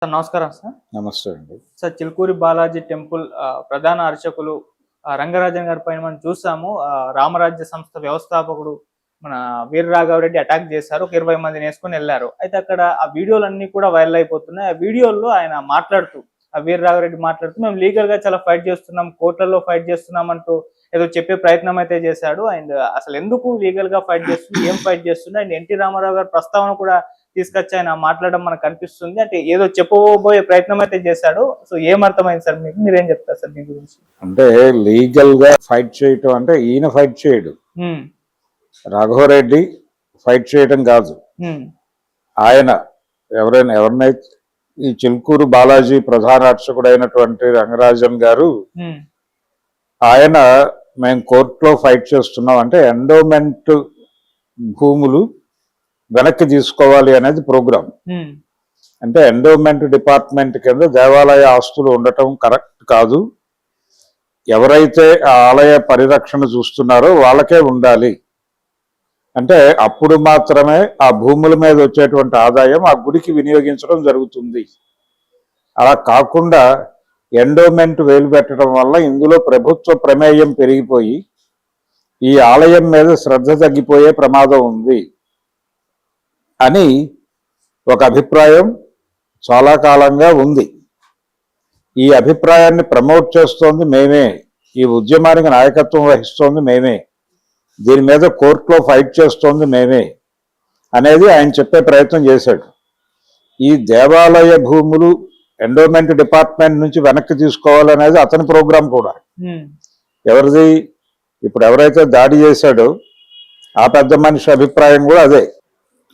Sir నమస్కారం sir. నమస్తే అండి. సార్ చిలుకూరి బాలాజీ టెంపుల్ ప్రధాన అర్చకులు రంగరాజన్ గారి పైన మనం చూసాము. రామరాజ్య సంస్థ వ్యవస్థాపకుడు మన వీర రాఘవరెడ్డి అటాక్ చేశారు. ఒక 20 మందిని వేసుకొని వెళ్ళారు. అయితే అక్కడ ఆ వీడియోలన్నీ కూడా వైరల్ అయిపోతున్నాయి. ఆ వీడియోల్లో ఆయన మాట్లాడుతూ వీర రాఘవరెడ్డి మాట్లాడుతూ మేము లీగల్ గా చాలా ఫైట్ చేస్తున్నాం, కోర్టులలో ఫైట్ చేస్తున్నాం అంటూ ఏదో చెప్పే ప్రయత్నం అయితే చేశాడు. అండ్ అసలు ఎందుకు లీగల్ గా ఫైట్ చేస్తుంది, ఏం ఫైట్ చేస్తుంది, అండ్ ఎన్టీ రామారావు గారి ప్రస్తావన కూడా తీసుకొచ్చి ఆయన మాట్లాడడం మనకు కనిపిస్తుంది. అంటే ఏదో చెప్పబోయే ప్రయత్నం అయితే చేశాడు. సో ఏమర్థమైంది సార్ మీకు, మీరేం చెప్తారు సార్ దీని గురించి? అంటే లీగల్ గా ఫైట్ చేయటం అంటే ఈయన ఫైట్ చేయడు, రాఘవరెడ్డి ఫైట్ చేయటం కాదు. ఆయన ఎవరినైతే ఈ చిలుకూరు బాలాజీ ప్రధాన అర్చకుడు అయినటువంటి రంగరాజన్ గారు, ఆయన మేము కోర్టులో ఫైట్ చేస్తున్నాం అంటే ఎండోమెంట్ భూములు వెనక్కి తీసుకోవాలి అనేది ప్రోగ్రాం. అంటే ఎండోమెంట్ డిపార్ట్మెంట్ కింద దేవాలయ ఆస్తులు ఉండటం కరెక్ట్ కాదు. ఎవరైతే ఆ ఆలయ పరిరక్షణ చూస్తున్నారో వాళ్ళకే ఉండాలి. అంటే అప్పుడు మాత్రమే ఆ భూముల మీద వచ్చేటువంటి ఆదాయం ఆ గుడికి వినియోగించడం జరుగుతుంది. అలా కాకుండా ఎండోమెంట్ వేలు పెట్టడం వల్ల ఇందులో ప్రభుత్వ ప్రమేయం పెరిగిపోయి ఈ ఆలయం మీద శ్రద్ధ తగ్గిపోయే ప్రమాదం ఉంది అని ఒక అభిప్రాయం చాలా కాలంగా ఉంది. ఈ అభిప్రాయాన్ని ప్రమోట్ చేస్తోంది మేమే, ఈ ఉద్యమానికి నాయకత్వం వహిస్తోంది మేమే, దీని మీద కోర్టులో ఫైట్ చేస్తోంది మేమే అనేది ఆయన చెప్పే ప్రయత్నం చేశాడు. ఈ దేవాలయ భూములు ఎండోమెంట్ డిపార్ట్మెంట్ నుంచి వెనక్కి తీసుకోవాలనేది అతని ప్రోగ్రాం కూడా. ఎవరిది? ఇప్పుడు ఎవరైతే దాడి చేశాడో ఆ పెద్ద మనిషి అభిప్రాయం కూడా అదే,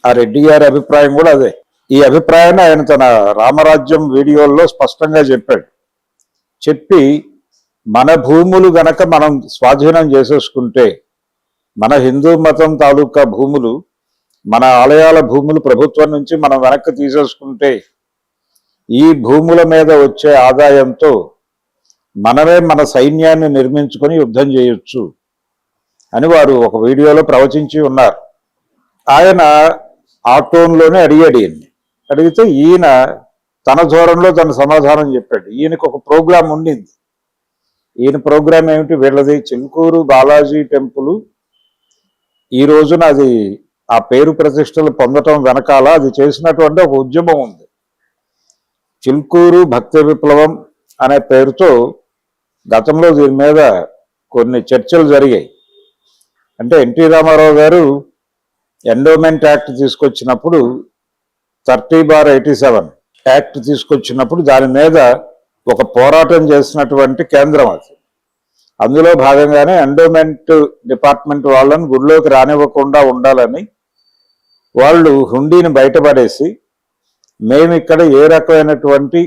ఆ రెడ్డి గారి అభిప్రాయం కూడా అదే. ఈ అభిప్రాయాన్ని ఆయన తన రామరాజ్యం వీడియోల్లో స్పష్టంగా చెప్పాడు. చెప్పి మన భూములు గనక మనం స్వాధీనం చేసేసుకుంటే, మన హిందూ మతం తాలూకా భూములు, మన ఆలయాల భూములు ప్రభుత్వం నుంచి మనం వెనక్కి తీసేసుకుంటే ఈ భూముల మీద వచ్చే ఆదాయంతో మనమే మన సైన్యాన్ని నిర్మించుకొని యుద్ధం చేయొచ్చు అని వారు ఒక వీడియోలో ప్రవచించి ఉన్నారు. ఆయన ఆ టోన్లోనే అడిగితే ఈయన తన ధోరణిలో తన సమాధానం చెప్పాడు. ఈయనకు ఒక ప్రోగ్రాం ఉండింది. ఈయన ప్రోగ్రాం ఏమిటి? వీళ్ళది చిలుకూరు బాలాజీ టెంపుల్ ఈ రోజున అది ఆ పేరు ప్రతిష్టలు పొందటం వెనకాల అది చేసినటువంటి ఒక ఉద్యమం ఉంది. చిలుకూరు భక్తి విప్లవం అనే పేరుతో గతంలో దీని మీద కొన్ని చర్చలు జరిగాయి. అంటే ఎన్టీ రామారావు గారు ఎండోమెంట్ యాక్ట్ తీసుకొచ్చినప్పుడు 30/87 యాక్ట్ తీసుకొచ్చినప్పుడు దాని మీద ఒక పోరాటం చేసినటువంటి కేంద్రం అది. అందులో భాగంగానే ఎండోమెంట్ డిపార్ట్మెంట్ వాళ్ళని గుడిలోకి రానివ్వకుండా ఉండాలని వాళ్ళు హుండీని బయటపడేసి, మేము ఇక్కడ ఏ రకమైనటువంటి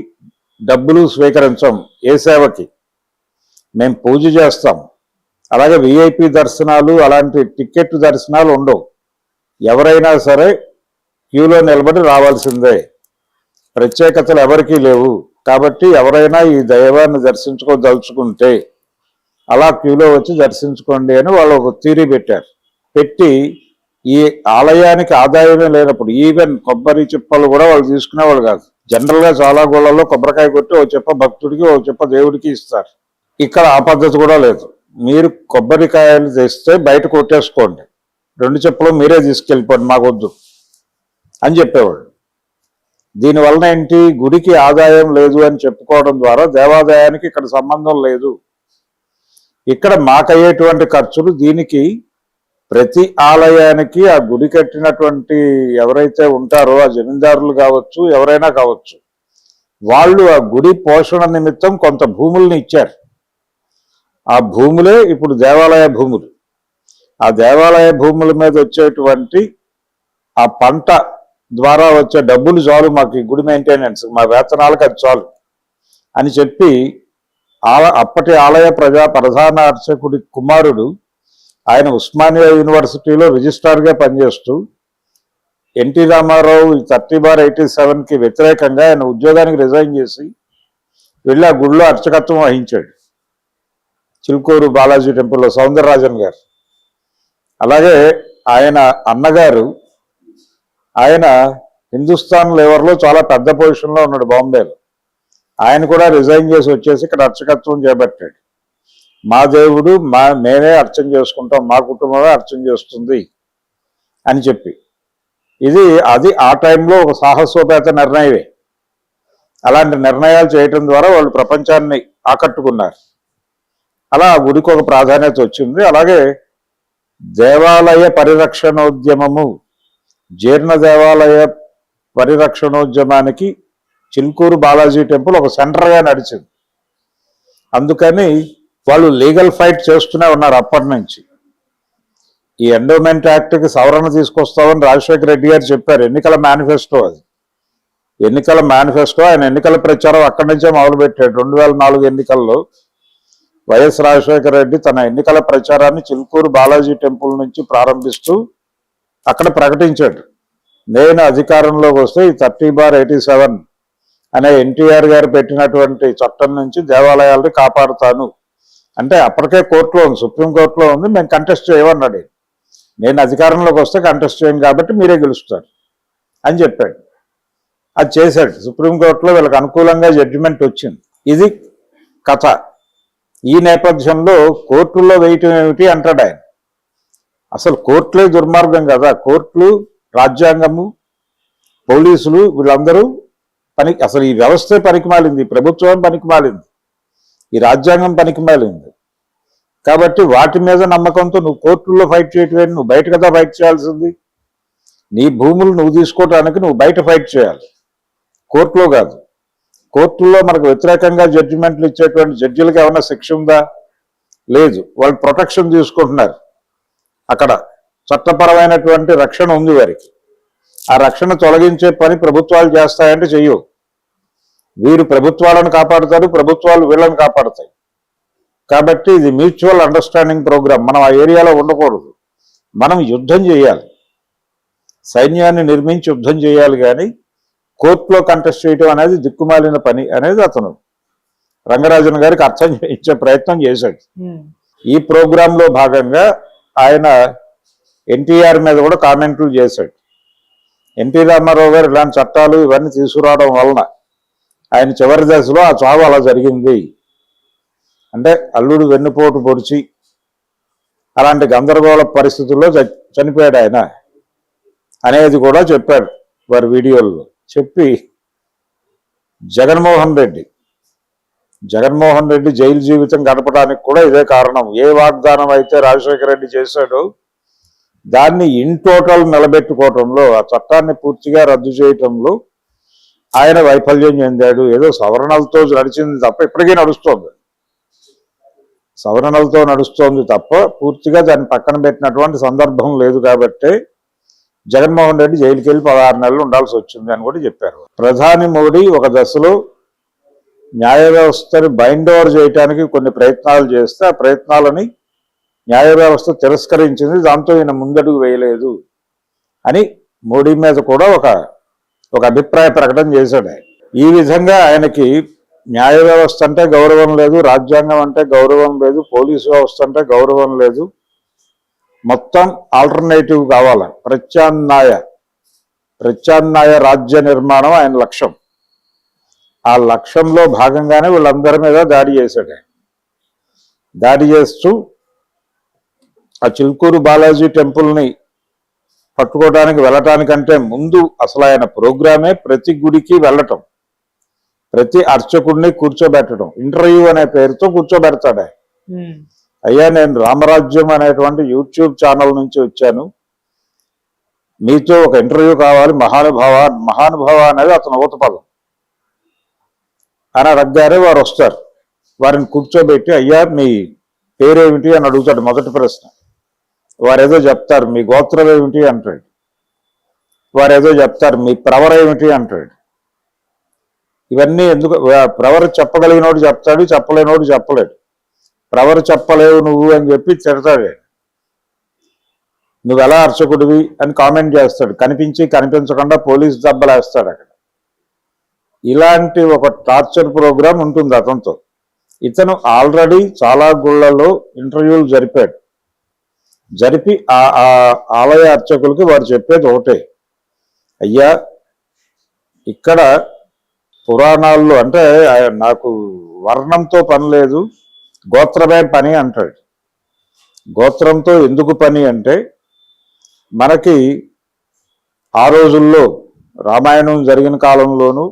డబ్బులు స్వీకరించాం, ఏ సేవకి మేము పూజ చేస్తాం, అలాగే విఐపి దర్శనాలు అలాంటి టికెట్ దర్శనాలు ఉండవు, ఎవరైనా సరే క్యూలో నిలబడి రావాల్సిందే, ప్రత్యేకతలు ఎవరికీ లేవు, కాబట్టి ఎవరైనా ఈ దైవాన్ని దర్శించుకోదలుచుకుంటే అలా క్యూలో వచ్చి దర్శించుకోండి అని వాళ్ళు ఒక థియరీ పెట్టారు. పెట్టి ఈ ఆలయానికి ఆదాయమే లేనప్పుడు ఈవెన్ కొబ్బరి చిప్పలు కూడా వాళ్ళు తీసుకునేవాళ్ళు కాదు. జనరల్గా చాలా గోళ్ళల్లో కొబ్బరికాయ కొట్టి ఓ చెప్ప భక్తుడికి ఓ చెప్ప దేవుడికి ఇస్తారు. ఇక్కడ ఆ పద్ధతి కూడా లేదు. మీరు కొబ్బరికాయలు తెస్తే బయట కొట్టేసుకోండి, 2 చెప్పులు మీరే తీసుకెళ్ళిపోండి, మాకొద్దు అని చెప్పేవాళ్ళు. దీనివలన ఏంటి? గుడికి ఆదాయం లేదు అని చెప్పుకోవడం ద్వారా దేవాదాయానికి ఇక్కడ సంబంధం లేదు. ఇక్కడ మాకయ్యేటువంటి ఖర్చులు దీనికి ప్రతి ఆలయానికి ఆ గుడి కట్టినటువంటి ఎవరైతే ఉంటారో ఆ జమీందారులు కావచ్చు, ఎవరైనా కావచ్చు, వాళ్ళు ఆ గుడి పోషణ నిమిత్తం కొంత భూముల్ని ఇచ్చారు. ఆ భూములే ఇప్పుడు దేవాలయ భూములు. ఆ దేవాలయ భూముల మీద వచ్చేటువంటి ఆ పంట ద్వారా వచ్చే డబ్బులు చాలు మాకు ఈ గుడి మెయింటెనెన్స్, మా వేతనాలకు అది చాలు అని చెప్పి అప్పటి ఆలయ ప్రధాన అర్చకుడి కుమారుడు, ఆయన ఉస్మానియా యూనివర్సిటీలో రిజిస్ట్రార్గా పనిచేస్తూ ఎన్టీ రామారావు 30/87కి వ్యతిరేకంగా ఆయన ఉద్యోగానికి రిజైన్ చేసి వెళ్ళి ఆ గుడిలో అర్చకత్వం వహించాడు, చిలుకూరు బాలాజీ టెంపుల్లో సౌందరరాజన్ గారు. అలాగే ఆయన అన్నగారు ఆయన హిందుస్థాన్ లేవర్లో చాలా పెద్ద పొజిషన్లో ఉన్నాడు బాంబేలో. ఆయన కూడా రిజైన్ చేసి వచ్చేసి ఇక్కడ అర్చకత్వం చేపట్టాడు. మా దేవుడు మేమే అర్చన చేసుకుంటాం, మా కుటుంబమే అర్చన చేస్తుంది అని చెప్పి. అది ఆ టైంలో ఒక సాహసోపేత నిర్ణయమే. అలాంటి నిర్ణయాలు చేయటం ద్వారా వాళ్ళు ప్రపంచాన్ని ఆకట్టుకున్నారు. అలా ఆ గుడికి ఒక ప్రాధాన్యత వచ్చింది. అలాగే దేవాలయ పరిరక్షణోద్యమము, జీర్ణ దేవాలయ పరిరక్షణోద్యమానికి చిలుకూరు బాలాజీ టెంపుల్ ఒక సెంటర్గా నడిచింది. అందుకని వాళ్ళు లీగల్ ఫైట్ చేస్తూనే ఉన్నారు అప్పటి నుంచి. ఈ ఎండోమెంట్ యాక్ట్కి సవరణ తీసుకొస్తామని రాజశేఖర రెడ్డి గారు చెప్పారు. ఎన్నికల మేనిఫెస్టో అది. ఎన్నికల మేనిఫెస్టో, ఆయన ఎన్నికల ప్రచారం అక్కడి నుంచే మొదలుపెట్టాడు. 2004 ఎన్నికల్లో వైఎస్ రాజశేఖర రెడ్డి తన ఎన్నికల ప్రచారాన్ని చిలుకూరు బాలాజీ టెంపుల్ నుంచి ప్రారంభిస్తూ అక్కడ ప్రకటించాడు, నేను అధికారంలోకి వస్తే ఈ 30/87 అనే ఎన్టీఆర్ గారు పెట్టినటువంటి చట్టం నుంచి దేవాలయాలని కాపాడుతాను అంటే అప్పటికే కోర్టులో ఉంది, సుప్రీంకోర్టులో ఉంది, మేము కంటెస్ట్ చేయమన్నాడు. నేను అధికారంలోకి వస్తే కంటెస్ట్ చేయను కాబట్టి మీరే గెలుస్తారు అని చెప్పాడు. అది చేశాడు. సుప్రీంకోర్టులో వీళ్ళకి అనుకూలంగా జడ్జిమెంట్ వచ్చింది. ఇది కథ. ఈ నేపథ్యంలో కోర్టుల్లో వేయటం ఏమిటి అంటాడు ఆయన. అసలు కోర్టులే దుర్మార్గం కదా. కోర్టులు, రాజ్యాంగము, పోలీసులు వీళ్ళందరూ అసలు ఈ వ్యవస్థే పనికిమాలింది, ప్రభుత్వం పనికిమాలింది, ఈ రాజ్యాంగం పనికిమాలింది. కాబట్టి వాటి మీద నమ్మకంతో నువ్వు కోర్టుల్లో ఫైట్ చేయటం, నువ్వు బయట కదా ఫైట్ చేయాల్సింది. నీ భూములు నువ్వు తీసుకోవటానికి నువ్వు బయట ఫైట్ చేయాలి, కోర్టులో కాదు. కోర్టుల్లో మనకు వ్యతిరేకంగా జడ్జిమెంట్లు ఇచ్చేటువంటి జడ్జిలకు ఏమైనా శిక్ష ఉందా? లేదు. వాళ్ళు ప్రొటెక్షన్ తీసుకుంటున్నారు. అక్కడ చట్టపరమైనటువంటి రక్షణ ఉంది వారికి. ఆ రక్షణ తొలగించే పని ప్రభుత్వాలు చేస్తాయంటే చెయ్యవు. వీరు ప్రభుత్వాలను కాపాడుతారు, ప్రభుత్వాలు వీళ్ళని కాపాడుతాయి. కాబట్టి ఇది మ్యూచువల్ అండర్స్టాండింగ్ ప్రోగ్రామ్. మనం ఆ ఏరియాలో ఉండకూడదు, మనం యుద్ధం చేయాలి, సైన్యాన్ని నిర్మించి యుద్ధం చేయాలి. కానీ కోర్టులో కంటెస్ట్ చేయటం అనేది దిక్కుమాలిన పని అనేది అతను రంగరాజన్ గారికి అర్థం చేయించే ప్రయత్నం చేశాడు. ఈ ప్రోగ్రాంలో భాగంగా ఆయన ఎన్టీఆర్ మీద కూడా కామెంట్లు చేశాడు. ఎన్టీ రామారావు గారు ఇలాంటి చట్టాలు ఇవన్నీ తీసుకురావడం వలన ఆయన చివరి దశలో ఆ చావు అలా జరిగింది అంటే అల్లుడు వెన్నుపోటు పొడిచి అలాంటి గందరగోళ పరిస్థితుల్లో చనిపోయాడు ఆయన అనేది కూడా చెప్పాడు వారి వీడియోల్లో. చెప్పి జగన్మోహన్ రెడ్డి జైలు జీవితం గడపడానికి కూడా ఇదే కారణం. ఏ వాగ్దానం అయితే రాజశేఖర రెడ్డి చేశాడో దాన్ని ఇన్ టోటల్ నిలబెట్టుకోవటంలో, ఆ చట్టాన్ని పూర్తిగా రద్దు చేయటంలో ఆయన వైఫల్యం చెందాడు. ఏదో సవరణలతో నడిచింది తప్ప, ఇప్పటికీ నడుస్తోంది, సవరణలతో నడుస్తోంది తప్ప పూర్తిగా దాన్ని పక్కన పెట్టినటువంటి సందర్భం లేదు. కాబట్టి జగన్మోహన్ రెడ్డి జైలుకి వెళ్ళి 16 నెలలు ఉండాల్సి వచ్చింది అని కూడా చెప్పారు. ప్రధాని మోడీ ఒక దశలో న్యాయ వ్యవస్థని బైండ్ ఓవర్ చేయడానికి కొన్ని ప్రయత్నాలు చేస్తే ఆ ప్రయత్నాలని న్యాయ వ్యవస్థ తిరస్కరించింది. దాంతో ఈయన ముందడుగు వేయలేదు అని మోడీ మీద కూడా ఒక అభిప్రాయ ప్రకటన చేశాడు. ఈ విధంగా ఆయనకి న్యాయ వ్యవస్థ అంటే గౌరవం లేదు, రాజ్యాంగం అంటే గౌరవం లేదు, పోలీసు వ్యవస్థ అంటే గౌరవం లేదు, మొత్తం ఆల్టర్నేటివ్ కావాలి. ప్రత్యామ్నాయ రాజ్య నిర్మాణం ఆయన లక్ష్యం. ఆ లక్ష్యంలో భాగంగానే వీళ్ళందరి మీద దాడి చేశాడు. దాడి చేస్తూ ఆ చిలుకూరు బాలాజీ టెంపుల్ని పట్టుకోవడానికి వెళ్ళటానికంటే ముందు అసలు ఆయన ప్రోగ్రామే ప్రతి గుడికి వెళ్ళటం, ప్రతి అర్చకుడిని కూర్చోబెట్టడం, ఇంటర్వ్యూ అనే పేరుతో కూర్చోబెడతాడు. అయ్యా, నేను రామరాజ్యం అనేటువంటి యూట్యూబ్ ఛానల్ నుంచి వచ్చాను, మీతో ఒక ఇంటర్వ్యూ కావాలి, మహానుభావ అనేది అతను ఊత పదం అని అడగగానే వారు వస్తారు. వారిని కూర్చోబెట్టి అయ్యా మీ పేరేమిటి అని అడుగుతాడు. మొదటి ప్రశ్న వారేదో చెప్తారు, మీ గోత్రం ఏమిటి అంటాడు. వారేదో చెప్తారు, మీ ప్రవర ఏమిటి అంటాడు. ఇవన్నీ ఎందుకు? ప్రవర చెప్పగలిగినోడు చెప్తాడు, చెప్పలేనోడు చెప్పలేడు. ప్రవర చెప్పలేవు నువ్వు అని చెప్పి తిడతాడు. నువ్వు ఎలా అర్చకుడివి అని కామెంట్ చేస్తాడు. కనిపించి కనిపించకుండా పోలీస్ దెబ్బలేస్తాడు అక్కడ. ఇలాంటి ఒక టార్చర్ ప్రోగ్రాం ఉంటుంది అతనితో. ఇతను ఆల్రెడీ చాలా గుళ్ళలో ఇంటర్వ్యూలు జరిపి ఆ ఆలయ అర్చకులకి వారు చెప్పేది ఒకటే, అయ్యా ఇక్కడ పురాణాల్లో అంటే నాకు వర్ణంతో పని లేదు, గోత్రమే పని అంటాడు. గోత్రంతో ఎందుకు పని అంటే మనకి ఆ రోజుల్లో రామాయణం జరిగిన కాలంలోనూ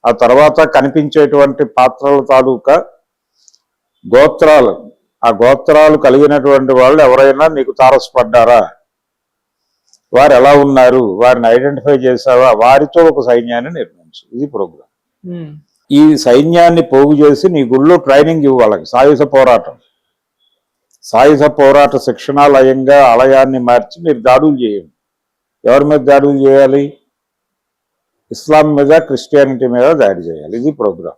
ఆ తర్వాత కనిపించేటువంటి పాత్రల తాలూకా గోత్రాలు, ఆ గోత్రాలు కలిగినటువంటి వాళ్ళు ఎవరైనా నీకు తారసపడ్డారా, వారు ఎలా ఉన్నారు, వారిని ఐడెంటిఫై చేసావా, వారితో ఒక సైన్యాన్ని నిర్మించు. ఇది ప్రోగ్రాం. ఈ సైన్యాన్ని పోగు చేసి నీ గుళ్ళో ట్రైనింగ్ ఇవ్వాలి. సాయుధ పోరాటం, సాయుధ పోరాట శిక్షణాలయంగా ఆలయాన్ని మార్చి మీరు దాడులు చేయండి. ఎవరి మీద దాడులు చేయాలి? ఇస్లాం మీద, క్రిస్టియానిటీ మీద దాడి చేయాలి. ఇది ప్రోగ్రాం.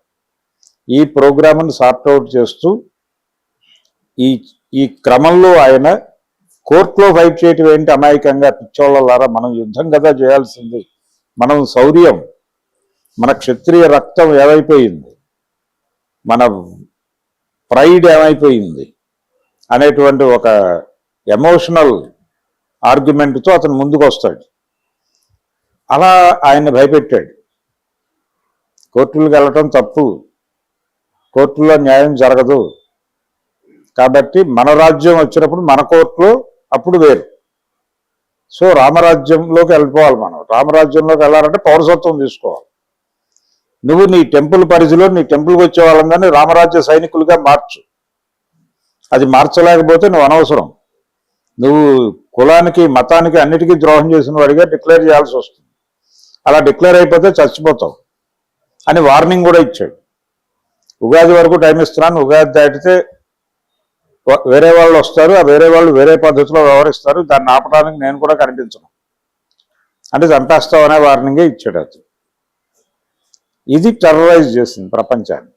ఈ ప్రోగ్రామ్ని సార్ట్అవుట్ చేస్తూ ఈ క్రమంలో ఆయన కోర్టులో ఫైట్ చేయటం ఏంటి అమాయకంగా పిచ్చోళ్ళలారా, మనం యుద్ధం కదా చేయాల్సింది, మనం శౌర్యం, మన క్షత్రియ రక్తం ఏమైపోయింది, మన ప్రైడ్ ఏమైపోయింది అనేటువంటి ఒక ఎమోషనల్ ఆర్గ్యుమెంట్తో అతను ముందుకు వస్తాడు. అలా ఆయన్ని భయపెట్టాడు. కోర్టులకు వెళ్ళటం తప్పు, కోర్టులో న్యాయం జరగదు, కాబట్టి మన రాజ్యం వచ్చినప్పుడు మన కోర్టులో అప్పుడు వేరు. సో రామరాజ్యంలోకి వెళ్ళిపోవాలి. మనం రామరాజ్యంలోకి వెళ్ళాలంటే పౌరసత్వం తీసుకోవాలి. నువ్వు నీ టెంపుల్ పరిధిలో నీ టెంపుల్కి వచ్చే వాళ్ళందరినీ రామరాజ్య సైనికులుగా మార్చు. అది మార్చలేకపోతే నువ్వు అనవసరం, నువ్వు కులానికి, మతానికి, అన్నిటికీ ద్రోహం చేసిన వాడిగా డిక్లేర్ చేయాల్సి వస్తుంది. అలా డిక్లేర్ అయిపోతే చచ్చిపోతావు అని వార్నింగ్ కూడా ఇచ్చాడు. ఉగాది వరకు టైం ఇస్తున్నాను, ఉగాది దాటితే వేరే వాళ్ళు వస్తారు, ఆ వేరే వాళ్ళు వేరే పద్ధతిలో వ్యవహరిస్తారు, దాన్ని ఆపడానికి నేను కూడా కనిపించను అంటే చంపేస్తావు అనే వార్నింగే ఇచ్చాడు అతను. ఇది టెర్రరైజ్ చేసింది ప్రపంచాన్ని.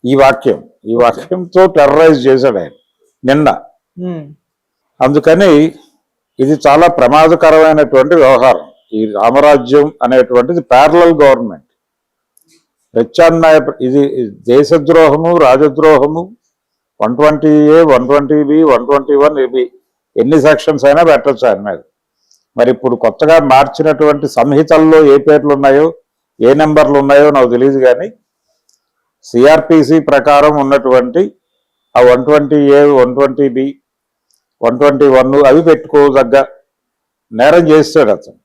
ఈ వాక్యంతో టెర్రరైజ్ చేశాడు ఆయన నిన్న. అందుకని ఇది చాలా ప్రమాదకరమైనటువంటి వ్యవహారం. ఈ రామరాజ్యం అనేటువంటిది ప్యారలల్ గవర్నమెంట్, ప్రత్యామ్నాయ, ఇది దేశద్రోహము, రాజద్రోహము, 120A, 120B, 121AB ఎన్ని సెక్షన్స్ అయినా పెట్టచ్చు ఆయన మీద. మరి ఇప్పుడు కొత్తగా మార్చినటువంటి సంహితల్లో ఏ పేర్లు ఉన్నాయో, ఏ నెంబర్లు ఉన్నాయో నాకు తెలియదు, కానీ సిఆర్పిసి ప్రకారం ఉన్నటువంటి ఆ 120A, 120B, 121 అవి పెట్టుకోదగ్గ నేరం చేస్తాడు అతను.